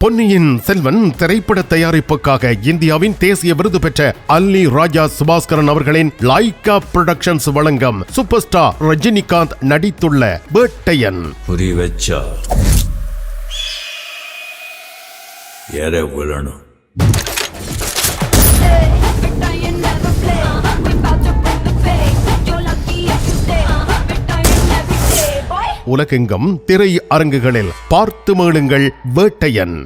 பொன்னியின் செல்வன் திரைப்பட தயாரிப்புக்காக இந்தியாவின் தேசிய விருது பெற்ற அல்லி ராஜா சுபாஸ்கரன் அவர்களின் லைகா புரொடக்ஷன்ஸ் வழங்கும் சூப்பர் ஸ்டார் ரஜினிகாந்த் நடித்துள்ள வேட்டையன். புரி வச்சா யார விழணும். உலகெங்கும் திரை அரங்குகளில் பார்த்து மேளுங்கள் வேட்டையன்.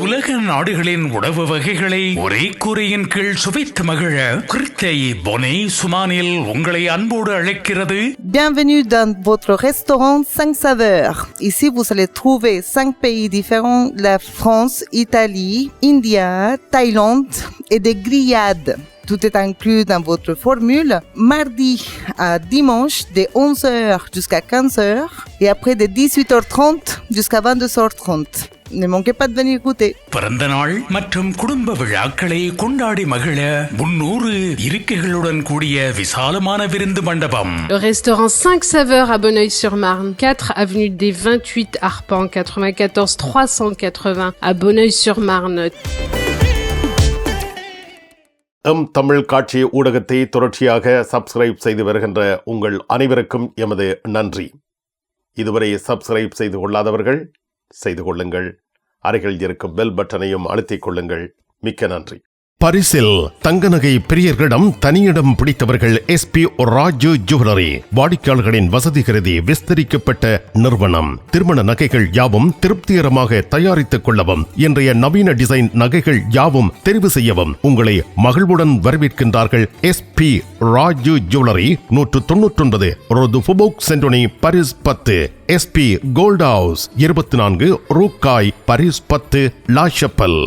உலக நாடுகளின் உணவு வகைகளை ஒரே கூரையின் கீழ் சுவைத்து மகிழ கிருத்தை பொனே சுமானில் உங்களை அன்போடு அழைக்கிறது. Bienvenue dans votre restaurant 5 saveurs. Ici, vous allez trouver 5 pays différents, la France, Italie, India, Thaïlande et des grillades. Tout est inclus dans votre formule. Mardi à dimanche, de 11h jusqu'à 15h et après de 18h30 jusqu'à 22h30. Ne manquez pas de venir goûter. பிறந்த நாள் மற்றும் குடும்ப விழாக்களை கொண்டாடி மகிழ 300 இருக்கைகளுடன் கூடிய விசாலமான விருந்து மண்டபம். Le restaurant 5 saveurs à Bonneuil-sur-Marne, 4 avenue des 28 Arpents, 94 380 à Bonneuil-sur-Marne. Tamil காட்சி ஊடகத்தை தொடர்ச்சியாக சப்ஸ்கிரைப் செய்து வருகின்ற உங்கள் அனைவருக்கும் எமது நன்றி. இதுவரை சப்ஸ்கிரைப் செய்து கொள்ளாதவர்கள் செய்து கொள்ளுங்கள். அருகில் இருக்கும் பெல் பட்டனையும் அழுத்திக் கொள்ளுங்கள். மிக்க நன்றி. பரிசில் தங்க நகை பிரியர்களிடம் தனியிடம் பிடித்தவர்கள் SP ராஜு ஜுவல்லரி. வாடிக்கையாளர்களின் வசதி கருதி விஸ்தரிக்கப்பட்ட நிறுவனம். திருமண நகைகள் யாவும் திருப்திகரமாக தயாரித்துக் கொள்ளவும், இன்றைய நவீன டிசைன் நகைகள் யாவும் தெரிவு செய்யவும் உங்களை மகிழ்வுடன் வரவேற்கின்றார்கள். SP ராஜு ஜுவல்லரி, 199 ரோது ஃபுபோக் சென்டோனி, பாரிஸ் 10. SP கோல்ட் ஹவுஸ், 24 ரூகாய், பாரிஸ் 10, லா ஷப்பல்.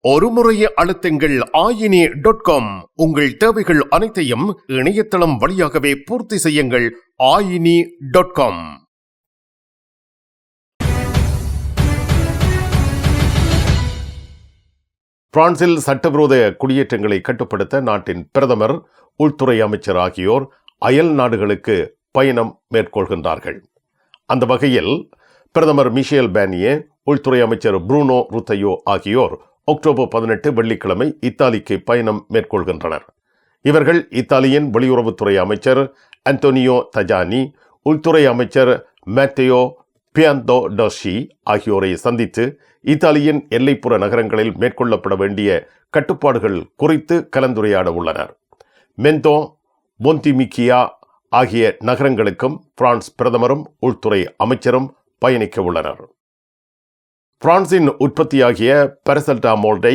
ஒரு முறையை அழுத்துங்கள் ayini.com. உங்கள் தேவைகள் அனைத்தையும் இணையதளம் வழியாகவே பூர்த்தி செய்யுங்கள். ayini.com. பிரான்சில் சட்டவிரோத குடியேற்றங்களை கட்டுப்படுத்த நாட்டின் பிரதமர், உள்துறை அமைச்சர் ஆகியோர் அயல் நாடுகளுக்கு பயணம் மேற்கொள்கின்றார்கள். அந்த வகையில் பிரதமர் மிஷேல் பேர்னியே, உள்துறை அமைச்சர் ப்ரூனோ ருத்தையோ ஆகியோர் அக்டோபர் 18 வெள்ளிக்கிழமை இத்தாலிக்கு பயணம் மேற்கொள்கின்றனர். இவர்கள் இத்தாலியின் வெளியுறவுத்துறை அமைச்சர் அந்தோனியோ தஜானி, உள்துறை அமைச்சர் மேத்தேயோ பியாந்தோடோஷி ஆகியோரை சந்தித்து இத்தாலியின் எல்லைப்புற நகரங்களில் மேற்கொள்ளப்பட வேண்டிய கட்டுப்பாடுகள் குறித்து கலந்துரையாட உள்ளனர். மெந்தோ, மொன்டிமிக்கியா ஆகிய நகரங்களுக்கும் பிரான்ஸ் பிரதமரும் உள்துறை அமைச்சரும் பயணிக்க உள்ளனர். பிரான்சின் உற்பத்தியாகிய பாராசெட்டமோலை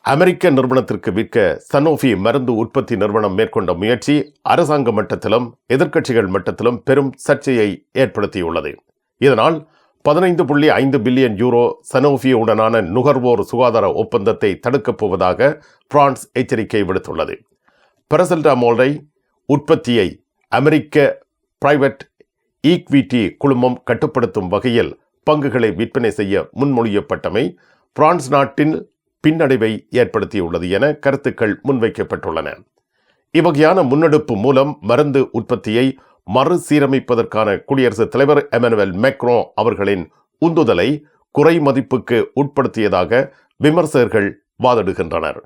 அமெரிக்க நிறுவனத்திற்கு விற்க சனோஃபி மருந்து உற்பத்தி நிறுவனம் மேற்கொண்ட முயற்சி அரசாங்க மட்டத்திலும் எதிர்க்கட்சிகள் மட்டத்திலும் பெரும் சர்ச்சையை ஏற்படுத்தியுள்ளது. இதனால் 15.5 பில்லியன் யூரோ சனோஃபியுடனான நுகர்வோர் சுகாதார ஒப்பந்தத்தை தடுக்கப் போவதாக பிரான்ஸ் எச்சரிக்கை விடுத்துள்ளது. பாராசெட்டமோலை உற்பத்தியை அமெரிக்க பிரைவேட் ஈக்விட்டி குழுமம் கட்டுப்படுத்தும் வகையில் பங்குகளை விற்பனை செய்ய முன்மொழியப்பட்டமை பிரான்ஸ் நாட்டின் பின்னடைவை ஏற்படுத்தியுள்ளது என கருத்துக்கள் முன்வைக்கப்பட்டுள்ளன. இவ்வகையான முன்னெடுப்பு மூலம் மருந்து உற்பத்தியை மறுசீரமைப்பதற்கான குடியரசுத் தலைவர் எமனுவேல் மேக்ரோ அவர்களின் உந்துதலை குறைமதிப்புக்கு உட்படுத்தியதாக விமர்சகர்கள் வாதிடுகின்றனர்.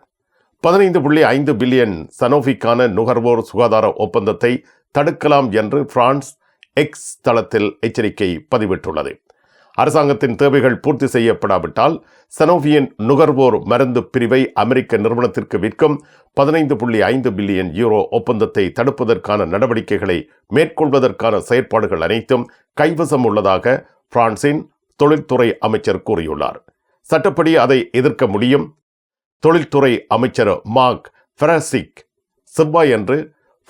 15.5 பில்லியன் சனோஃபிக்கான நுகர்வோர் சுகாதார ஒப்பந்தத்தை தடுக்கலாம் என்று பிரான்ஸ் எக்ஸ் தளத்தில் எச்சரிக்கை பதிவிட்டுள்ளது. அரசாங்கத்தின் தேவைகள் பூர்த்தி செய்யப்படாவிட்டால் சனோஃபியின் நுகர்வோர் மருந்து பிரிவை அமெரிக்க நிறுவனத்திற்கு விற்கும் 15.5 பில்லியன் யூரோ ஒப்பந்தத்தை தடுப்பதற்கான நடவடிக்கைகளை மேற்கொள்வதற்கான செயற்பாடுகள் அனைத்தும் கைவசம் உள்ளதாக பிரான்சின் தொழில்துறை அமைச்சர் கூறியுள்ளார். சட்டப்படி அதை எதிர்க்க முடியும். தொழில்துறை அமைச்சர் மார்க் ஃபெராசிக் செவ்வாயன்று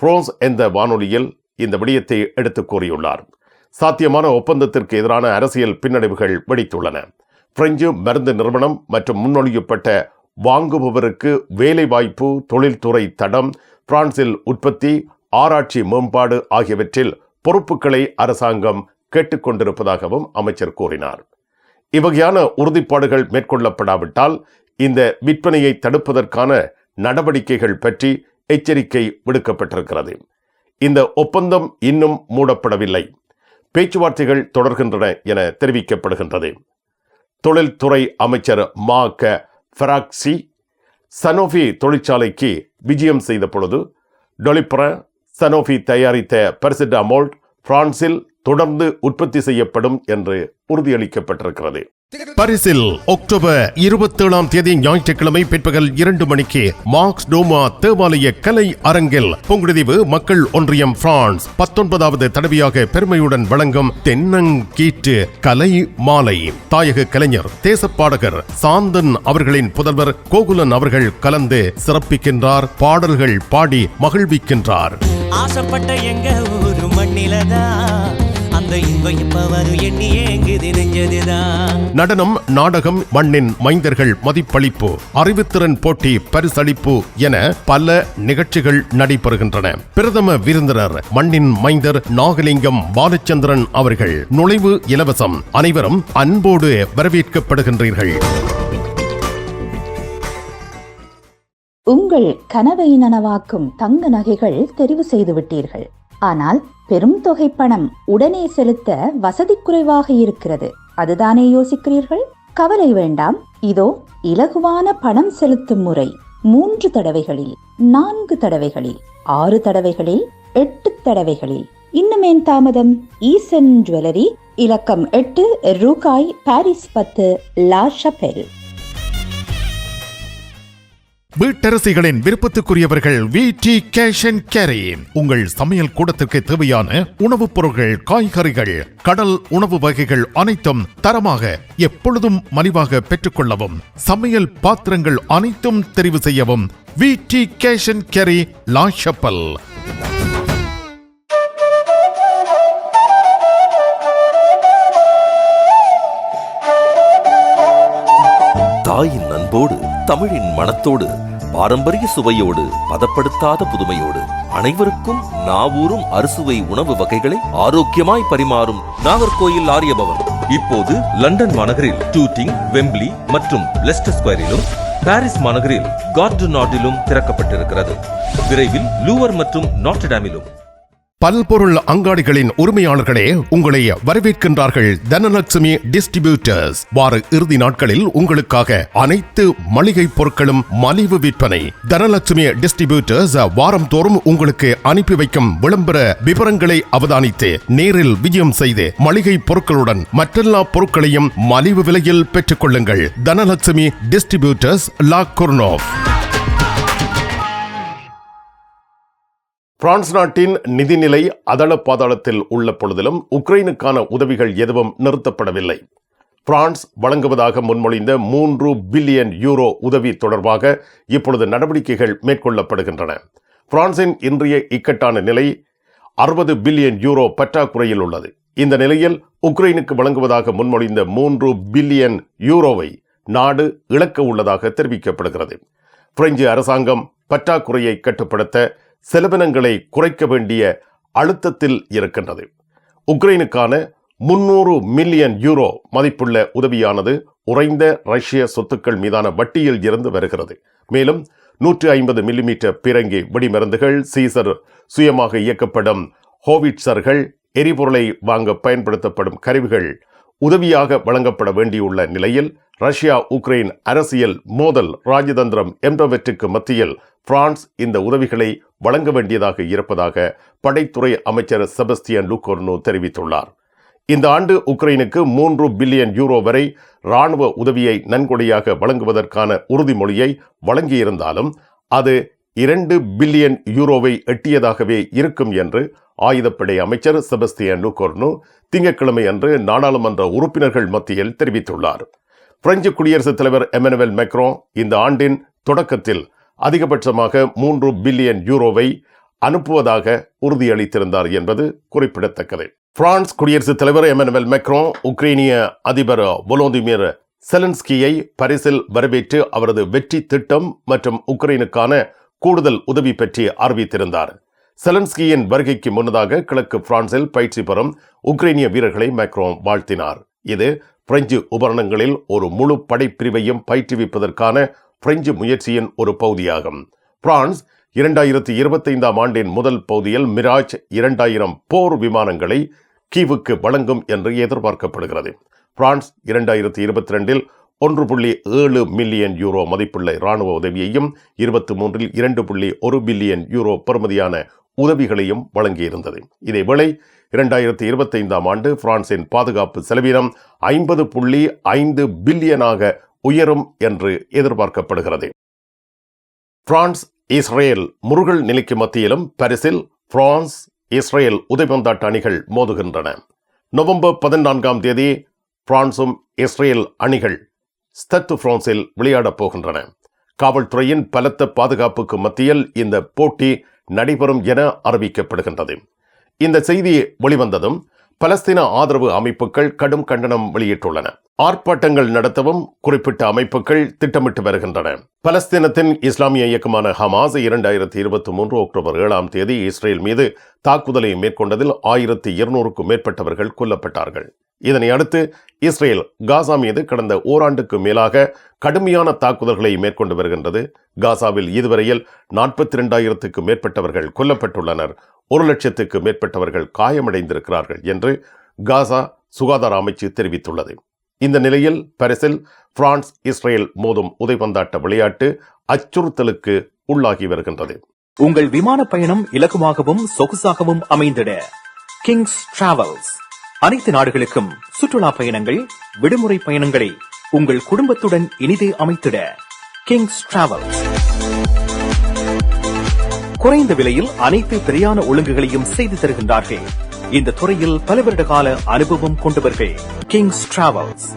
பிரான்ஸ் என்ற வானொலியில் இந்த விடயத்தை எடுத்து கூறியுள்ளார். சாத்தியமான ஒப்பந்தத்திற்கு எதிரான அரசியல் பின்னடைவுகள் வெடித்துள்ளன. பிரெஞ்சு மருந்து நிறுவனம் மற்றும் முன்மொழியப்பட்ட வாங்குபவருக்கு வேலைவாய்ப்பு, தொழில்துறை தடம், பிரான்சில் உற்பத்தி, ஆராய்ச்சி மேம்பாடு ஆகியவற்றில் பொறுப்புகளை அரசாங்கம் கேட்டுக்கொண்டிருப்பதாகவும் அமைச்சர் கூறினார். இவ்வகையான உறுதிப்பாடுகள் மேற்கொள்ளப்படாவிட்டால் இந்த விற்பனையை தடுப்பதற்கான நடவடிக்கைகள் பற்றி எச்சரிக்கை விடுக்கப்பட்டிருக்கிறது. இந்த ஒப்பந்தம் இன்னும் மூடப்படவில்லை. பேச்சுவார்த்தைகள் தொடர்கின்றன என தெரிவிக்கப்படுகின்றது. தொழில்துறை அமைச்சர் மார்க் ஃபெராக்சி சனோஃபி தொழிற்சாலைக்கு விஜயம் செய்த பொழுது டொலிப்ர சனோஃபி தயாரித்த பெர்சிடாமோல் பிரான்சில் தொடர்ந்து உற்பத்தி செய்யப்படும் என்று உறுதியளிக்கப்பட்டிருக்கிறது. பாரிஸில் அக்டோபர் 27 ஞாயிற்றுக்கிழமை பிற்பகல் 2 மணிக்கு மார்க்ஸ் டோமா தேவாலய கலை அரங்கில் புங்குடுதீவு மக்கள் ஒன்றியம் பிரான்ஸ் 19வது தடவையாக பெருமையுடன் வழங்கும் தென்னங்கீற்று கலை மாலை தாயக கலைஞர் தேசப்பாடகர் சாந்தன் அவர்களின் புதல்வர் கோகுலன் அவர்கள் கலந்து சிறப்பிக்கின்றார். பாடல்கள் பாடி மகிழ்விக்கின்றார். ஆசைப்பட்ட எங்க ஊரு மண்ணிலதான் அந்த இன்பம் இப்ப வரும் எண்ணி ஏங்குது நெஞ்சதுதான். நடனம், நாடகம், மண்ணின் மைந்தர்கள் மதிப்பளிப்பு, அறிவுத்திறன் போட்டி, பரிசளிப்பு என பல நிகழ்ச்சிகள் நடைபெறுகின்றன. பிரதம விருந்தினர் மண்ணின் மைந்தர் நாகலிங்கம் பாலச்சந்திரன் அவர்கள். நுழைவு இலவசம். அனைவரும் அன்போடு வரவேற்கப்படுகின்றீர்கள். உங்கள் கனவை நனவாக்கும் தங்க நகைகள் தெரிவு செய்து விட்டீர்கள். ஆனால் பெரும் தொகை பணம் உடனே செலுத்த வசதி குறைவாக இருக்கிறது. அதுதானே யோசிக்கிறீர்கள்? கவலை வேண்டாம். இதோ இலகுவான பணம் செலுத்தும் முறை. 3 தடவைகளில், 4 தடவைகளில், 6 தடவைகளில், 8 தடவைகளில். இன்னுமேன் தாமதம்? ஈசன் ஜுவல்லரி, இலக்கம் 8, ரூகாய், பாரிஸ் 10, லா ஷபெல். வீட்டரசிகளின் விருப்பத்துக்குரியவர்கள் VT கேஷ் அண்ட் கேரி. உங்கள் சமையல் கூடத்திற்கு தேவையான உணவுப் பொருட்கள், காய்கறிகள், கடல் உணவு வகைகள் அனைத்தும் தரமாக எப்பொழுதும் மலிவாக பெற்றுக்கொள்ளவும், சமையல் பாத்திரங்கள் அனைத்தும் தெரிவு செய்யவும் VT கேஷ் அண்ட் கேரி, லா ஷப்பல். தாயின் அன்போடு, தமிழின் மனத்தோடு, பாரம்பரிய சுவையோடு, பதப்படுத்தாத புதுமையோடு அனைவருக்கும் நாவூரும் அறுசுவை உணவு வகைகளை ஆரோக்கியமாய் பரிமாறும் நாகர்கோயில் ஆரியபவன் இப்போது லண்டன் மாநகரில் டூட்டிங், வெம்பிளி மற்றும் லெஸ்டர் ஸ்கொயரிலும், பாரிஸ் மாநகரில் கார்டு நாட்டிலும் திறக்கப்பட்டிருக்கிறது. விரைவில் லூவர் மற்றும் நாட்டர்டாமிலும். பல்பொருள் அங்காடிகளின் உரிமையாளர்களே, உங்களை வரவேற்கின்றார்கள் தனலட்சுமி டிஸ்ட்ரிபியூட்டர்ஸ். வார இறுதி நாட்களில் உங்களுக்காக அனைத்து மளிகை பொருட்களும் மலிவு விற்பனை. தனலட்சுமி டிஸ்ட்ரிபியூட்டர்ஸ் வாரம் தோறும் உங்களுக்கு அனுப்பி வைக்கும் விளம்பர விவரங்களை அவதானித்து நேரில் விஜயம் செய்து மளிகை பொருட்களுடன் மற்றெல்லா பொருட்களையும் மலிவு விலையில் பெற்றுக் கொள்ளுங்கள். தனலட்சுமி டிஸ்ட்ரிபியூட்டர்ஸ், லா குர்னோவ். பிரான்ஸ் நாட்டின் நிதிநிலை அதள பாதாளத்தில் உள்ள பொழுதிலும் உக்ரைனுக்கான உதவிகள் எதுவும் நிறுத்தப்படவில்லை. பிரான்ஸ் வழங்குவதாக முன்மொழிந்த 3 பில்லியன் யூரோ உதவி தொடர்பாக இப்பொழுது நடவடிக்கைகள் மேற்கொள்ளப்படுகின்றன. பிரான்சின் இன்றைய இக்கட்டான நிலை 60 பில்லியன் யூரோ பற்றாக்குறையில் உள்ளது. இந்த நிலையில் உக்ரைனுக்கு வழங்குவதாக முன்மொழிந்த 3 பில்லியன் யூரோவை நாடு இழக்க உள்ளதாக தெரிவிக்கப்படுகிறது. பிரெஞ்சு அரசாங்கம் பற்றாக்குறையை கட்டுப்படுத்த செலவினங்களை குறைக்க வேண்டிய அழுத்தத்தில் இருக்கின்றது. உக்ரைனுக்கான 300 மில்லியன் யூரோ மதிப்புள்ள உதவியானது உறைந்த ரஷ்ய சொத்துக்கள் மீதான வட்டியில் இருந்து வருகிறது. மேலும் 150 மில்லிமீட்டர் பீரங்கி வெடிமருந்துகள், சீசர் சுயமாக இயக்கப்படும் ஹோவிட்சர்கள், எரிபொருளை வாங்க பயன்படுத்தப்படும் கருவிகள் உதவியாக வழங்கப்பட வேண்டியுள்ள நிலையில் ரஷ்யா உக்ரைன் அரசியல் மோதல் ராஜதந்திரம் என்பவற்றுக்கு மத்தியில் பிரான்ஸ் இந்த உதவிகளை வழங்க வேண்டியதாக இருப்பதாக படைத்துறை அமைச்சர் செபஸ்டியன் லுகோர்னோ தெரிவித்துள்ளார். இந்த ஆண்டு உக்ரைனுக்கு 3 பில்லியன் யூரோ வரை இராணுவ உதவியை நன்கொடையாக வழங்குவதற்கான உறுதிமொழியை வழங்கியிருந்தாலும் அது 2 பில்லியன் யூரோவை எட்டியதாகவே இருக்கும் என்று ஆயுதப்படை அமைச்சர் செபஸ்டியன் லுகோர்னோ திங்கட்கிழமை அன்று நாடாளுமன்ற உறுப்பினர்கள் மத்தியில் தெரிவித்துள்ளார். பிரெஞ்சு குடியரசுத் தலைவர் எமனுவேல் மேக்ரோன் இந்த ஆண்டின் தொடக்கத்தில் அதிகபட்சமாக 3 பில்லியன் யூரோவை அனுப்புவதாக உறுதியளித்திருந்தார் என்பது குறிப்பிடத்தக்கது. பிரான்ஸ் குடியரசுத் தலைவர் எமனுவேல் மேக்ரோன் உக்ரைனிய அதிபர் வோலோதிமிர் செலன்ஸ்கியை பாரிஸில் வரவேற்று அவரது வெற்றி திட்டம் மற்றும் உக்ரைனுக்கான கூடுதல் உதவி பற்றி அறிவித்திருந்தார். செலன்ஸ்கியின் வருகைக்கு முன்னதாக கிழக்கு பிரான்சில் பயிற்சி பெறும் உக்ரைனிய வீரர்களை மேக்ரோன் வாழ்த்தினார். இது பிரெஞ்சு உபகரணங்களில் ஒரு முழு படைப்பிரிவையும் பயிற்றுவிப்பதற்கான பிரெஞ்சு முயற்சியின் ஒரு பகுதியாகும். பிரான்ஸ் 2025 ஆண்டின் முதல் பகுதியில் மிராஜ் 2000 போர் விமானங்களை கீவுக்கு வழங்கும் என்று எதிர்பார்க்கப்படுகிறது. பிரான்ஸ் 2022 1.7 மில்லியன் யூரோ மதிப்புள்ள இராணுவ உதவியையும் 23 2.1 பில்லியன் யூரோ பெறுமதியான உதவிகளையும் வழங்கியிருந்தது. இதேவேளை 2025 ஆண்டு பிரான்சின் பாதுகாப்பு செலவினம் 50.5 பில்லியனாக உயரும் என்று எதிர்பார்க்கப்படுகிறது. பிரான்ஸ் இஸ்ரேல் முருகல் நிலைக்கு மத்தியிலும் பாரிஸில் பிரான்ஸ் இஸ்ரேல் உதைபந்தாட்ட அணிகள் மோதுகின்றன. நவம்பர் 14ஆம் தேதி பிரான்சும் இஸ்ரேல் அணிகள் ஸ்டட் பிரான்சில் விளையாடப் போகின்றன. காவல்துறையின் பலத்த பாதுகாப்புக்கு மத்தியில் இந்த போட்டி நடைபெறும் என அறிவிக்கப்படுகின்றது. இந்த செய்தி வெளிவந்ததும் பலஸ்தீன ஆதரவு அமைப்புகள் கடும் கண்டனம் வெளியிட்டுள்ளன. ஆர்ப்பாட்டங்கள் நடத்தவும் குறிப்பிட்ட அமைப்புகள் திட்டமிட்டு வருகின்றன. பலஸ்தீனத்தின் இஸ்லாமிய இயக்கமான ஹமாஸ் 2023 அக்டோபர் 7ஆம் தேதி இஸ்ரேல் மீது தாக்குதலை மேற்கொண்டதில் 1200க்கும் மேற்பட்டவர்கள் கொல்லப்பட்டார்கள். இதனை அடுத்து இஸ்ரேல் காசா மீது கடந்த ஓராண்டுக்கு மேலாக கடுமையான தாக்குதல்களை மேற்கொண்டு வருகின்றது. காசாவில் இதுவரையில் 42,000க்கும் மேற்பட்டவர்கள் கொல்லப்பட்டுள்ளனர். 1,00,000க்கு மேற்பட்டவர்கள் காயமடைந்திருக்கிறார்கள் என்று காசா சுகாதார அமைச்சு தெரிவித்துள்ளது. இந்த நிலையில் பாரிஸில் பிரான்ஸ் இஸ்ரேல் மோதும் உதைபந்தாட்ட விளையாட்டு அச்சுறுத்தலுக்கு உள்ளாகி வருகின்றது. உங்கள் விமான பயணம் இலகுவாகவும் சொகுசாகவும் அமைந்திட கிங்ஸ் டிராவல்ஸ் அனைத்து நாடுகளுக்கும் சுற்றுலா பயணங்கள், விடுமுறை பயணங்களை உங்கள் குடும்பத்துடன் இனிதே அமைத்திட கிங்ஸ் டிராவல்ஸ் குறைந்த விலையில் அனைத்து பிரயாண ஒழுங்குகளையும் செய்து தருகின்றார்கள். இந்த துறையில் பல வருட கால அனுபவம் கொண்டவர்கள் கிங்ஸ் டிராவல்ஸ்.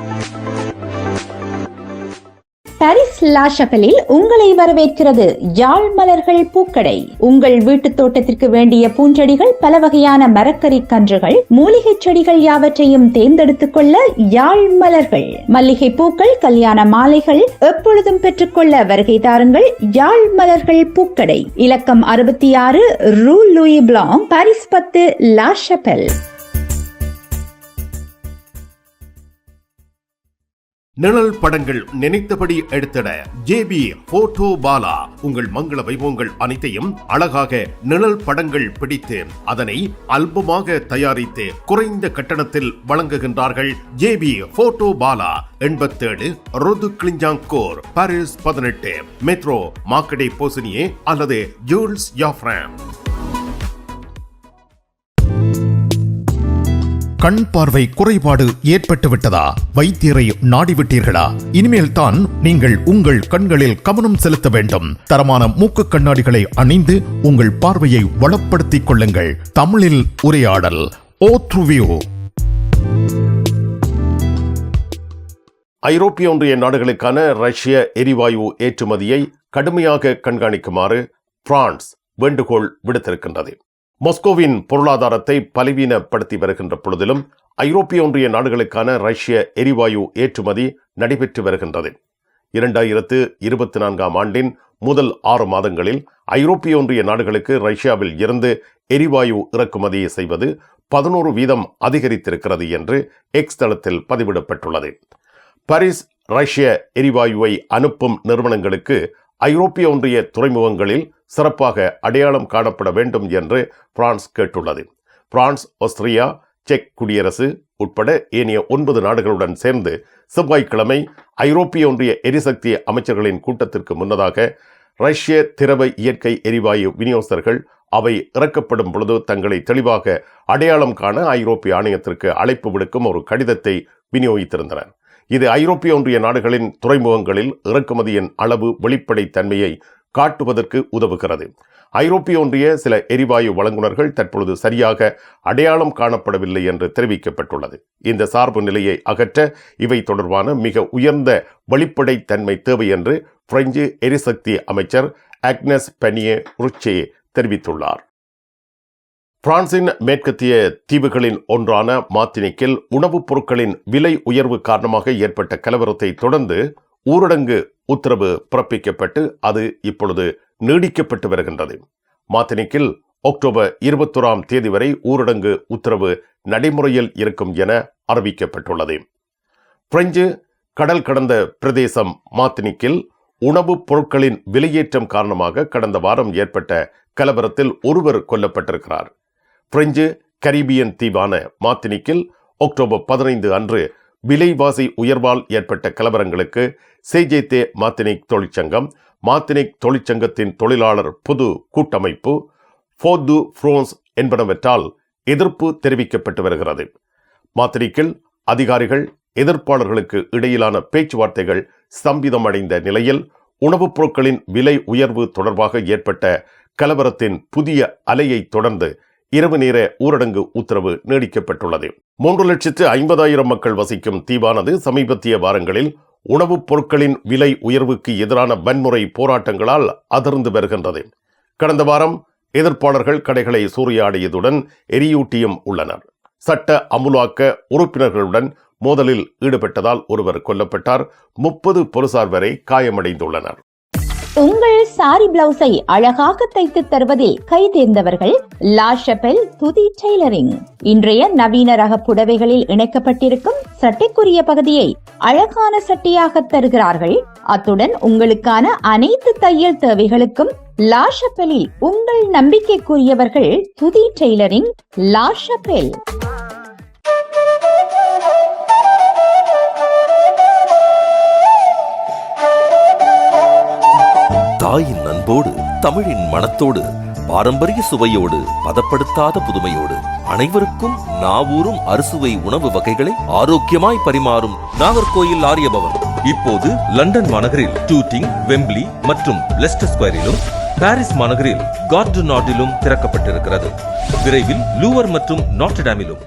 பாரிஸ் லா ஷபலில் உங்களை வரவேற்கிறது யாழ் மலர்கள் பூக்கடை. உங்கள் வீட்டு தோட்டத்திற்கு வேண்டிய பூஞ்செடிகள், பல வகையான மரக்கறி கன்றுகள், மூலிகை செடிகள் யாவற்றையும் தேர்ந்தெடுத்துக் கொள்ள யாழ் மலர்கள். மல்லிகை பூக்கள், கல்யாண மாலைகள் எப்பொழுதும் பெற்றுக்கொள்ள வருகை தாருங்கள் யாழ் மலர்கள் பூக்கடை. இலக்கம் 66 ரூ லூயி பிளாங், பாரிஸ் 10, லா ஷபல். நிழல் படங்கள் நினைத்தபடி எடுத்திட ஜேபி போட்டோ பாலா. உங்கள் மங்கள வைபவங்கள் அனைத்தையும் அழகாக நிழல் படங்கள் பிடித்து அதனை ஆல்பமாக தயாரித்து குறைந்த கட்டணத்தில் வழங்குகின்றார்கள் ஜேபி போட்டோ பாலா. 87 ரோது கிளிஞ்சாங்கோர், பாரிஸ் 18, மெட்ரோ மார்க்கடே போசினியே அல்லது ஜூல்ஸ் யாஃப்ரான். கண் பார்வை குறைபாடு ஏற்பட்டு விட்டதா? வைத்தியரை நாடிவிட்டீர்களா? இனிமேல் தான் நீங்கள் உங்கள் கண்களில் கவனம் செலுத்த வேண்டும். தரமான மூக்கு கண்ணாடிகளை அணிந்து உங்கள் பார்வையை வளப்படுத்திக் கொள்ளுங்கள். தமிழில் உரையாடல் ஓத்ருவியூ. ஐரோப்பிய ஒன்றிய நாடுகளுக்கான ரஷ்ய எரிவாயு ஏற்றுமதியை கடுமையாக கண்காணிக்குமாறு பிரான்ஸ் வேண்டுகோள் விடுத்திருக்கின்றது. மாஸ்கோவின் பொருளாதாரத்தை பலவீனப்படுத்தி வருகின்ற பொழுதிலும் ஐரோப்பிய ஒன்றிய நாடுகளுக்கான ரஷ்ய எரிவாயு ஏற்றுமதி நடைபெற்று வருகின்றது. 2024ஆம் ஆண்டின் முதல் 6 மாதங்களில் ஐரோப்பிய ஒன்றிய நாடுகளுக்கு ரஷ்யாவில் இருந்து எரிவாயு இறக்குமதி செய்வது 11% அதிகரித்திருக்கிறது என்று எக்ஸ் தளத்தில் பதிவிடப்பட்டுள்ளது. பாரிஸ் ரஷ்ய எரிவாயுவை அனுப்பும் நிறுவனங்களுக்கு ஐரோப்பிய ஒன்றிய துறைமுகங்களில் சிறப்பாக அடையாளம் காணப்பட வேண்டும் என்று பிரான்ஸ் கேட்டுள்ளது. பிரான்ஸ், ஆஸ்திரியா, செக் குடியரசு உட்பட ஏனைய 9 நாடுகளுடன் சேர்ந்து செவ்வாய்க்கிழமை ஐரோப்பிய ஒன்றிய எரிசக்தி அமைச்சர்களின் கூட்டத்திற்கு முன்னதாக ரஷ்ய திரவ இயற்கை எரிவாயு விநியோகஸ்தர்கள் அவை இறக்கப்படும் பொழுது தங்களை தெளிவாக அடையாளம் காண ஐரோப்பிய ஆணையத்திற்கு அழைப்பு விடுக்கும் ஒரு கடிதத்தை விநியோகித்திருந்தனர். இது ஐரோப்பிய ஒன்றிய நாடுகளின் துறைமுகங்களில் இறக்குமதியின் அளவு வெளிப்படைத்தன்மையை காட்டுவதற்கு உதவுகிறது. ஐரோப்பிய ஒன்றிய சில எரிவாயு வழங்குனர்கள் தற்பொழுது சரியாக அடையாளம் காணப்படவில்லை என்று தெரிவிக்கப்பட்டுள்ளது. இந்த சார்பு நிலையை அகற்ற இவை தொடர்பான மிக உயர்ந்த வெளிப்படைத்தன்மை தேவை என்று பிரெஞ்சு எரிசக்தி அமைச்சர் அக்னஸ் பெனியே ருச்சே தெரிவித்துள்ளார். பிரான்சின் மேற்கத்திய தீவுகளின் ஒன்றான மார்டினிக்கில் உணவுப் பொருட்களின் விலை உயர்வு காரணமாக ஏற்பட்ட கலவரத்தை தொடர்ந்து ஊரடங்கு உத்தரவு பிறப்பிக்கப்பட்டு அது இப்பொழுது நீடிக்கப்பட்டு வருகின்றது. மார்டினிக்கில் அக்டோபர் 21ஆம் தேதி வரை ஊரடங்கு உத்தரவு நடைமுறையில் இருக்கும் என அறிவிக்கப்பட்டுள்ளது. பிரெஞ்சு கடல் கடந்த பிரதேசம் மார்டினிக்கில் உணவுப் பொருட்களின் விலையேற்றம் காரணமாக கடந்த வாரம் ஏற்பட்ட கலவரத்தில் ஒருவர் கொல்லப்பட்டிருக்கிறார். பிரெஞ்சு கரீபியன் தீவான மார்த்தினிக்கில் அக்டோபர் 15 அன்று விலைவாசி உயர்வால் ஏற்பட்ட கலவரங்களுக்கு சேஜேதே மார்த்தினிக் தொழிற்சங்கம், மார்த்தினிக் தொழிற்சங்கத்தின் தொழிலாளர் பொது கூட்டமைப்பு, ஃபோர் து ஃப்ரான்ஸ் என்பனவற்றால் எதிர்ப்பு தெரிவிக்கப்பட்டு வருகிறது. மார்த்தினிக்கில் அதிகாரிகள் எதிர்ப்பாளர்களுக்கு இடையிலான பேச்சுவார்த்தைகள் ஸ்தம்பிதமடைந்த நிலையில் உணவுப் பொருட்களின் விலை உயர்வு தொடர்பாக ஏற்பட்ட கலவரத்தின் புதிய அலையை தொடர்ந்து இரவு நேர ஊரடங்கு உத்தரவு நீடிக்கப்பட்டுள்ளது. 3,50,000 மக்கள் வசிக்கும் தீவானது சமீபத்திய வாரங்களில் உணவுப் பொருட்களின் விலை உயர்வுக்கு எதிரான வன்முறை போராட்டங்களால் அதிர்ந்து வருகின்றது. கடந்த வாரம் எதிர்ப்பாளர்கள் கடைகளை சூறையாடியதுடன் எரியூட்டியும் உள்ளனர். சட்ட அமுலாக்க உறுப்பினர்களுடன் மோதலில் ஈடுபட்டதால் ஒருவர் கொல்லப்பட்டார். 30 போலீசார் வரை காயமடைந்துள்ளனர். உங்கள் சாரி பிளவுஸை அழகாக தைத்து தருவதில் கை தேர்ந்தவர்கள் லா ஷபெல் துதி டெய்லரிங். இன்றைய நவீன ரக புடவைகளில் இணைக்கப்பட்டிருக்கும் சட்டைக்குரிய பகுதியை அழகான சட்டையாக தருகிறார்கள். அத்துடன் உங்களுக்கான அனைத்து தையல் தேவைகளுக்கும் லா ஷபெலில் உங்கள் நம்பிக்கைக்குரியவர்கள் துதி டெய்லரிங், லா ஷபெல். தாயின் அன்போடு, தமிழின் மணத்தோடு, பாரம்பரிய சுவையோடு, பதப்படுத்தாத புதுமையோடு, அனைவருக்கும் நாவூரும் அறுசுவை உணவு வகைகளை ஆரோக்கியமாய் பரிமாறும் நாகர்கோயில் ஆரியபவன் இப்போது லண்டன் மாநகரில் டூட்டிங், வெம்பிளி மற்றும் லெஸ்டர் ஸ்கொயரிலும், பாரிஸ் மாநகரில் கார்டு நாட்டிலும் திறக்கப்பட்டிருக்கிறது. விரைவில் லூவர் மற்றும் நாட்டர்டாமிலும்